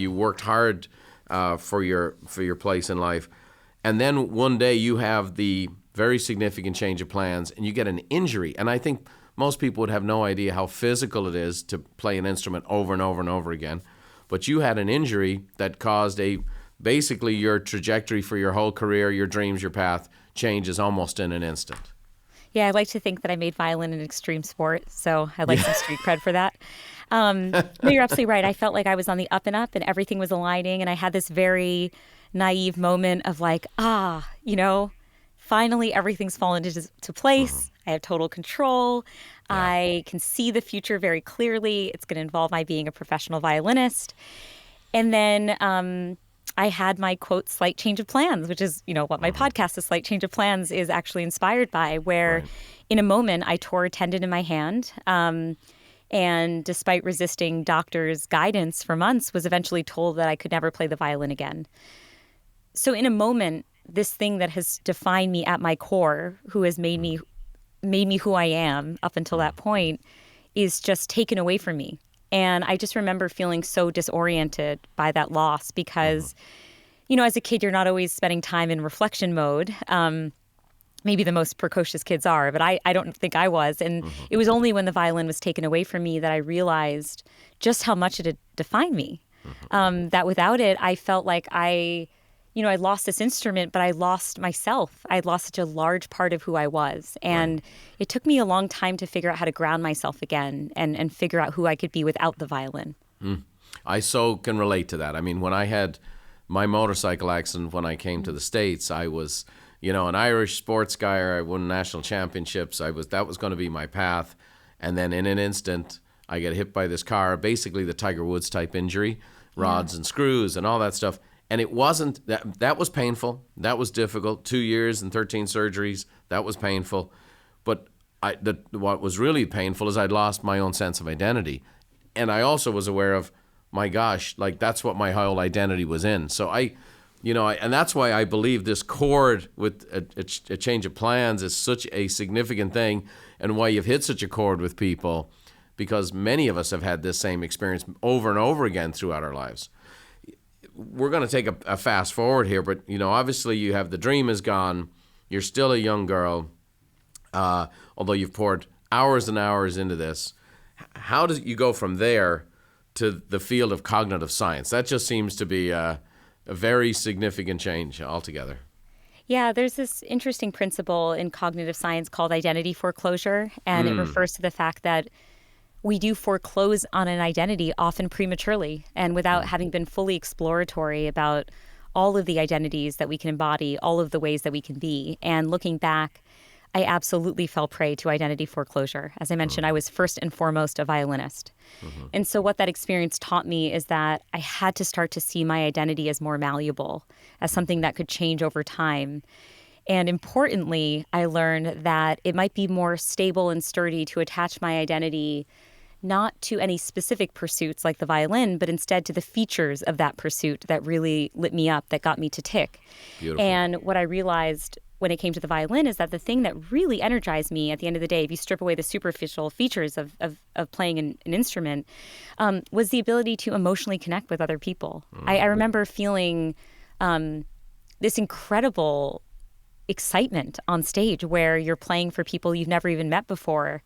you worked hard for your place in life, and then one day you have the very significant change of plans, and you get an injury. And I think most people would have no idea how physical it is to play an instrument over and over and over again. But you had an injury that caused basically your trajectory for your whole career, your dreams, your path changes almost in an instant. Yeah, I like to think that I made violin an extreme sport, so I like some street cred for that. No, you're absolutely right. I felt like I was on the up and up and everything was aligning, and I had this very naive moment of like, finally everything's fallen into place. I have total control. Yeah. I can see the future very clearly. It's going to involve my being a professional violinist. And then I had my, quote, slight change of plans, which is, what my podcast, The Slight Change of Plans, is actually inspired by, where in a moment I tore a tendon in my hand. And despite resisting doctors' guidance for months, was eventually told that I could never play the violin again. So in a moment, this thing that has defined me at my core, who has made me who I am up until that point, is just taken away from me. And I just remember feeling so disoriented by that loss because, as a kid, you're not always spending time in reflection mode. Maybe the most precocious kids are, but I don't think I was. And it was only when the violin was taken away from me that I realized just how much it had defined me. That without it, I felt like I lost this instrument, but I lost myself. I had lost such a large part of who I was. And it took me a long time to figure out how to ground myself again and figure out who I could be without the violin. I so can relate to that. I mean, when I had my motorcycle accident when I came to the States, I was, an Irish sports guy. I won national championships. That was going to be my path. And then in an instant, I get hit by this car, basically the Tiger Woods type injury, rods and screws and all that stuff. And it wasn't, that was painful. That was difficult. 2 years and 13 surgeries. That was painful. But what was really painful is I'd lost my own sense of identity. And I also was aware of, my gosh, like that's what my whole identity was in. So and that's why I believe this chord with a change of plans is such a significant thing, and why you've hit such a chord with people, because many of us have had this same experience over and over again throughout our lives. We're going to take a fast forward here, but obviously you have the dream is gone. You're still a young girl, although you've poured hours and hours into this. How do you go from there to the field of cognitive science? That just seems to be a very significant change altogether. Yeah, there's this interesting principle in cognitive science called identity foreclosure, and it refers to the fact that we do foreclose on an identity often prematurely and without having been fully exploratory about all of the identities that we can embody, all of the ways that we can be. And looking back, I absolutely fell prey to identity foreclosure. As I mentioned, I was first and foremost a violinist. And so what that experience taught me is that I had to start to see my identity as more malleable, as something that could change over time. And importantly, I learned that it might be more stable and sturdy to attach my identity not to any specific pursuits like the violin, but instead to the features of that pursuit that really lit me up, that got me to tick. Beautiful. And what I realized when it came to the violin is that the thing that really energized me at the end of the day, if you strip away the superficial features of playing an instrument, was the ability to emotionally connect with other people. I remember feeling this incredible excitement on stage where you're playing for people you've never even met before.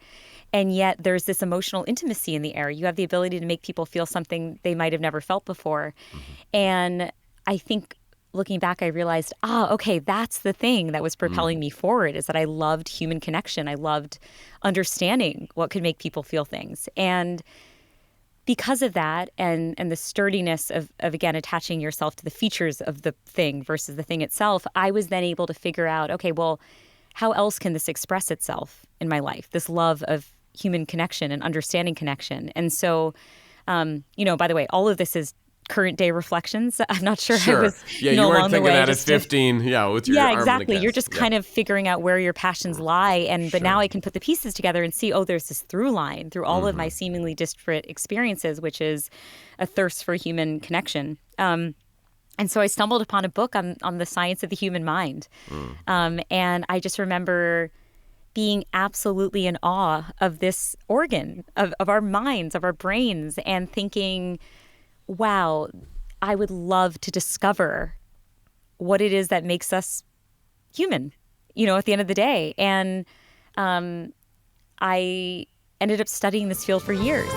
And yet there's this emotional intimacy in the air. You have the ability to make people feel something they might have never felt before. And I think looking back, I realized, okay, that's the thing that was propelling me forward, is that I loved human connection. I loved understanding what could make people feel things. And because of that and the sturdiness of again, attaching yourself to the features of the thing versus the thing itself, I was then able to figure out, okay, well, how else can this express itself in my life? This love of human connection and understanding connection. And so, by the way, all of this is current day reflections. I'm not sure. I was, you weren't thinking that at 15. With your yeah, arm exactly. in a You're cast. just kind of figuring out where your passions lie. But now I can put the pieces together and see, there's this through line through all of my seemingly disparate experiences, which is a thirst for human connection. And so I stumbled upon a book on the science of the human mind. And I just remember being absolutely in awe of this organ, of our minds, of our brains, and thinking, wow, I would love to discover what it is that makes us human, at the end of the day. And I ended up studying this field for years.